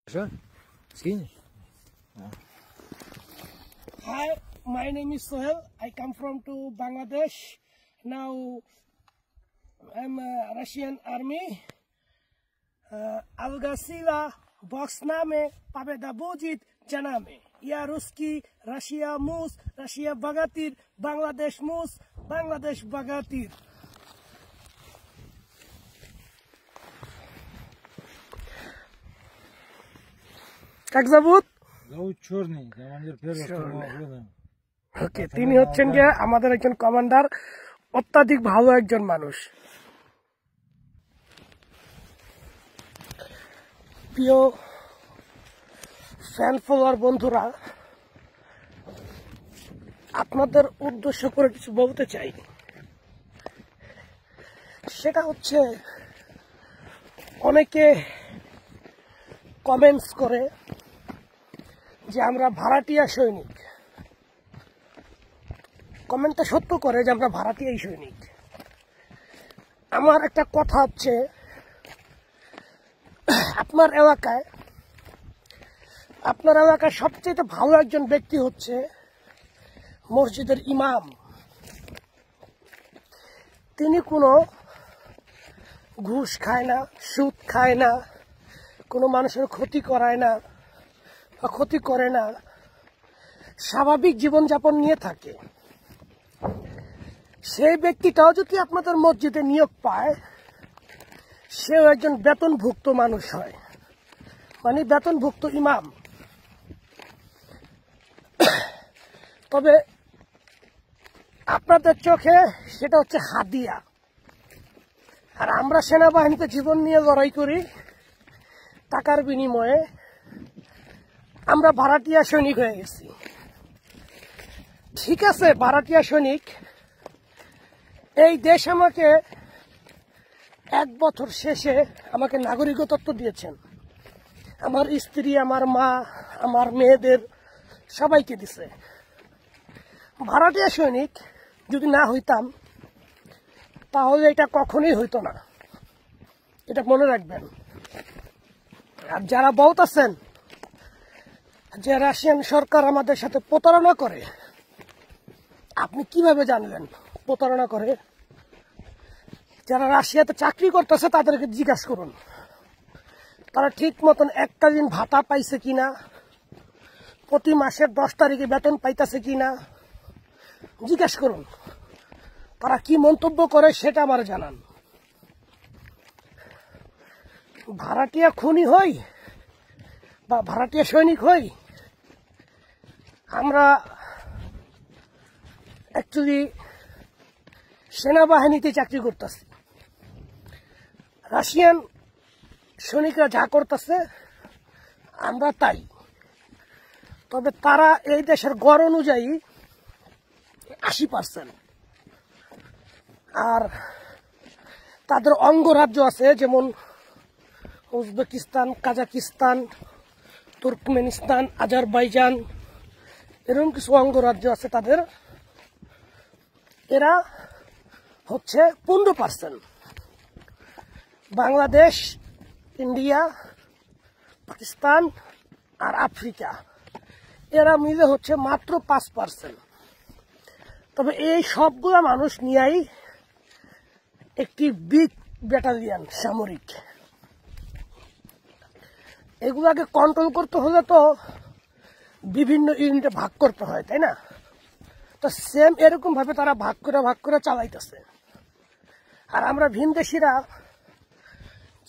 Sure. Ski. Hi, my name is Sohel. I come from to Bangladesh. Now I'm a Russian army. Algasila Boxname Победа будет за нами. Я русский, Россия мус, Россия богатырь, Бангладеш мус, Бангладеш богатырь. Как зовут? Зовут Черный, командир первого штурмового взвода। ওকে, তিনি হচ্ছেন যে আমাদের একজন commander, অত্যাধিক ভালো একজন মানুষ। প্রিয় ফ্যান ফলোয়ার বন্ধুরা, আপনাদের উদ্দেশ্য করে কিছু বলতে চাই। সেটা হচ্ছে, অনেকে কমেন্টস করে যে আমরা ভাড়াটিয়া সৈনিক। কমেন্টটা সত্য করে যে আমরা ভাড়াটিয়াই সৈনিক। আমার একটা কথা হচ্ছে, আপনার এলাকায় সবচেয়ে ভালো একজন ব্যক্তি হচ্ছে মসজিদের ইমাম। তিনি কোনো ঘুষ খায় না, সুদ খায় না, কোনো মানুষের ক্ষতি করায় না বা ক্ষতি করে না, স্বাভাবিক জীবনযাপন নিয়ে থাকে। সেই ব্যক্তিটাও যদি আপনাদের মসজিদে নিয়োগ পায়, সেও একজন বেতনভুক্ত মানুষ হয়, মানে বেতনভুক্ত ইমাম। তবে আপনাদের চোখে সেটা হচ্ছে হাদিয়া। আর আমরা সেনাবাহিনীতে জীবন নিয়ে লড়াই করি, টাকার বিনিময়ে আমরা ভাড়াটিয়া সৈনিক হয়ে গেছি। ঠিক আছে, ভাড়াটিয়া সৈনিক। এই দেশ আমাকে 1 বছর শেষে আমাকে নাগরিকত্ব দিয়েছেন। আমার স্ত্রী, আমার মা, আমার মেয়েদের সবাইকে দিছে। ভাড়াটিয়া সৈনিক যদি না হইতাম, তাহলে এটা কখনোই হইতো না, এটা মনে রাখবেন। আর যারা বলতেছেন যে রাশিয়ান সরকার আমাদের সাথে প্রতারণা করে, আপনি কিভাবে জানলেন প্রতারণা করে? যারা রাশিয়াতে চাকরি করতেছে তাদেরকে জিজ্ঞাসা করুন, তারা ঠিক মতন এককালীন ভাতা পাইছে কিনা, প্রতি মাসের 10 তারিখে বেতন পাইতেছে কিনা, জিজ্ঞাসা করুন। তারা কি মন্তব্য করে সেটা আমার জানান। ভাড়াটিয়া খুনি হই বা ভাড়াটিয়া সৈনিক হই, আমরা অ্যাকচুয়ালি সেনাবাহিনীতে চাকরি করতেছি। রাশিয়ান সৈনিকরা যা করতেছে আমরা তাই। তবে তারা এই দেশের গড় অনুযায়ী 80%। আর তাদের অঙ্গরাজ্য আছে, যেমন উজবেকিস্তান, কাজাকিস্তান, তুর্কমেনিস্তান, আজারবাইজান, এরকম কিছু অঙ্গরাজ্য আছে তাদের। এরা হচ্ছে 15%। বাংলাদেশ, ইন্ডিয়া, পাকিস্তান আর আফ্রিকা, এরা মিলে হচ্ছে মাত্র 5%। তবে এই সবগুলা মানুষ নিয়েই একটি বিগ ব্যাটালিয়ন সামরিক। এগুলাকে কন্ট্রোল করতে হলে তো বিভিন্ন ইউনিটে ভাগ করতে হয়, তাই না? তো সেম এরকম ভাবে তারা ভাগ করে চালাইতেছে। আর আমরা ভিনদেশীরা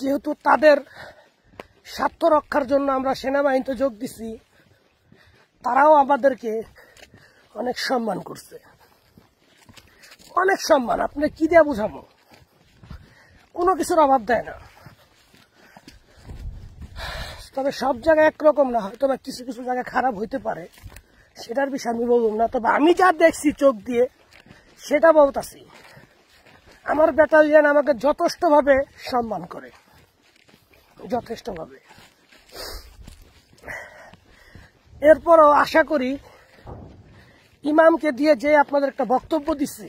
যেহেতু তাদের স্বার্থ রক্ষার জন্য আমরা সেনাবাহিনীতে যোগ দিছি, তারাও আমাদেরকে অনেক সম্মান করছে, অনেক সম্মান। আপনি কি দিয়ে বুঝাবো? কোনো কিছুর অভাব দেয় না। তবে সব জায়গায় একরকম না, হয়তো বা কিছু কিছু জায়গায় খারাপ হইতে পারে, সেটার বিষয়ে আমি বলবো না। তবে আমি যা দেখছি চোখ দিয়ে সেটা বলতাছি। আমার ব্যাটালিয়ন আমাকে যথেষ্টভাবে সম্মান করে, যথেষ্টভাবে। এরপরও আশা করি ইমামকে দিয়ে যে আপনাদের একটা বক্তব্য দিচ্ছি,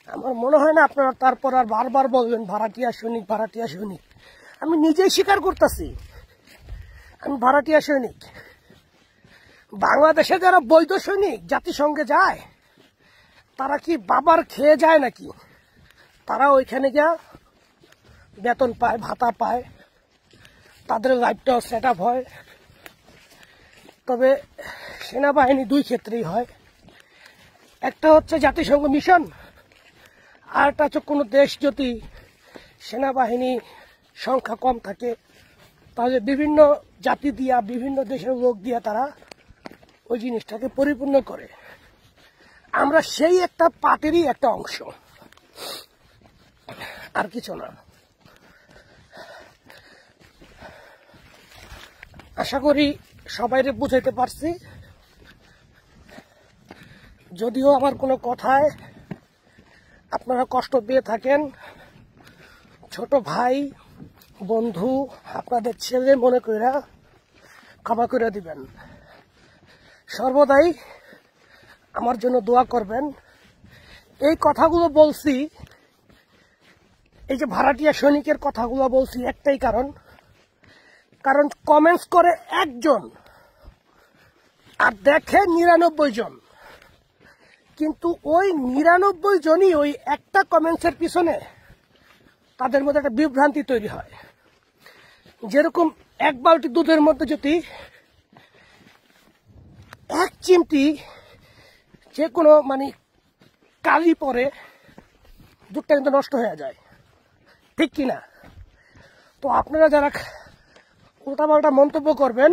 আমার মনে হয় না আপনারা তারপর আর বারবার বলবেন ভাড়াটিয়া সৈনিক, ভাড়াটিয়া সৈনিক। আমি নিজেই স্বীকার করতেছি আমি ভাড়াটিয়া সৈনিক। বাংলাদেশে যারা বৈধ সৈনিক জাতিসংঘে যায় তারা কি বাবার খেয়ে যায় নাকি? তারা ওইখানে গিয়া বেতন পায়, ভাতা পায়, তাদের লাইফটাও সেট আপ হয়। তবে সেনাবাহিনী দুই ক্ষেত্রেই হয়, একটা হচ্ছে জাতিসংঘ মিশন, আর একটা হচ্ছে কোনো দেশ যদি সেনাবাহিনী সংখ্যা কম থাকে তাহলে বিভিন্ন জাতি দিয়া, বিভিন্ন দেশের লোক দিয়া তারা ওই জিনিসটাকে পরিপূর্ণ করে। আমরা সেই একটা পার্টিরই একটা অংশ, আর কিছু না। আশা করি সবাইকে বুঝাইতে পারছি। যদিও আমার কোনো কথায় আপনারা কষ্ট পেয়ে থাকেন, ছোট ভাই বন্ধু আপনাদের ছেলে মনে কইরা ক্ষমা করে দিবেন। সর্বদাই আমার জন্য দোয়া করবেন। এই কথাগুলো বলছি, এই যে ভাড়াটিয়া সৈনিকের কথাগুলো বলছি একটাই কারণ কমেন্টস করে একজন আর দেখে 99 জন, কিন্তু ওই 99 জনই ওই একটা কমেন্টসের পিছনে তাদের মধ্যে একটা বিভ্রান্তি তৈরি হয়। যেরকম এক বালতি দুধের মধ্যে যদি এক চিমটি যে কোনো কালি পরে দুধটা কিন্তু নষ্ট হয়ে যায়, ঠিক কিনা? তো আপনারা যারা উল্টাপাল্টা মন্তব্য করবেন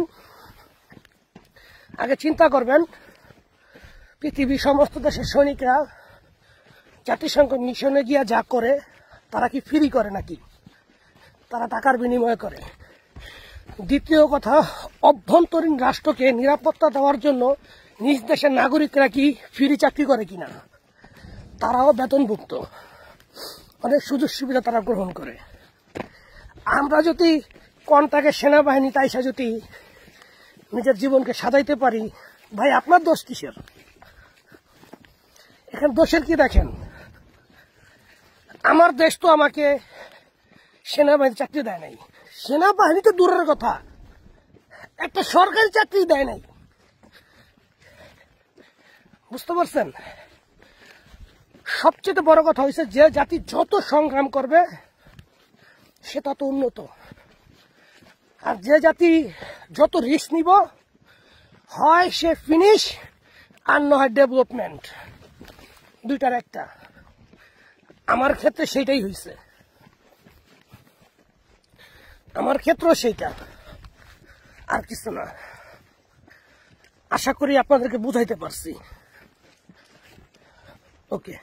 আগে চিন্তা করবেন পৃথিবীর সমস্ত দেশের সৈনিকরা জাতিসংঘ মিশনে গিয়া যা করে তারা কি ফ্রি করে নাকি? তারা টাকার বিনিময়ে করে। দ্বিতীয় কথা, অভ্যন্তরীণ রাষ্ট্রকে নিরাপত্তা দেওয়ার জন্য নিজ দেশের নাগরিকরা কি ফ্রি চাকরি করে কিনা? তারাও বেতনভুক্ত, অনেক সুযোগ সুবিধা তারা গ্রহণ করে। আমরা যদি কন্টাকে সেনাবাহিনী তাইসা যদি নিজের জীবনকে সাজাইতে পারি, ভাই আপনার দোষ কিসের? এখানে দোষের কি দেখেন? আমার দেশ তো আমাকে সেনাবাহিনী চাকরি দেয় নাই, সেনাবাহিনী তো দূরের কথা, একটা সরকারি চাকরি দেয় নাই। বুঝতে পারছেন? সবচেয়ে বড় কথা হয়েছে যে জাতি যত সংগ্রাম করবে সে তত উন্নত, আর যে জাতি যত রিস্ক নিব হয় সে ফিনিশ আর নয় ডেভেলপমেন্ট, দুইটার একটা। আমার ক্ষেত্রে সেইটাই হয়েছে, আমার ক্ষেত্রেও সেইটা, আর কিছু না। আশা করি আপনাদেরকে বুঝাইতে পারছি। ওকে।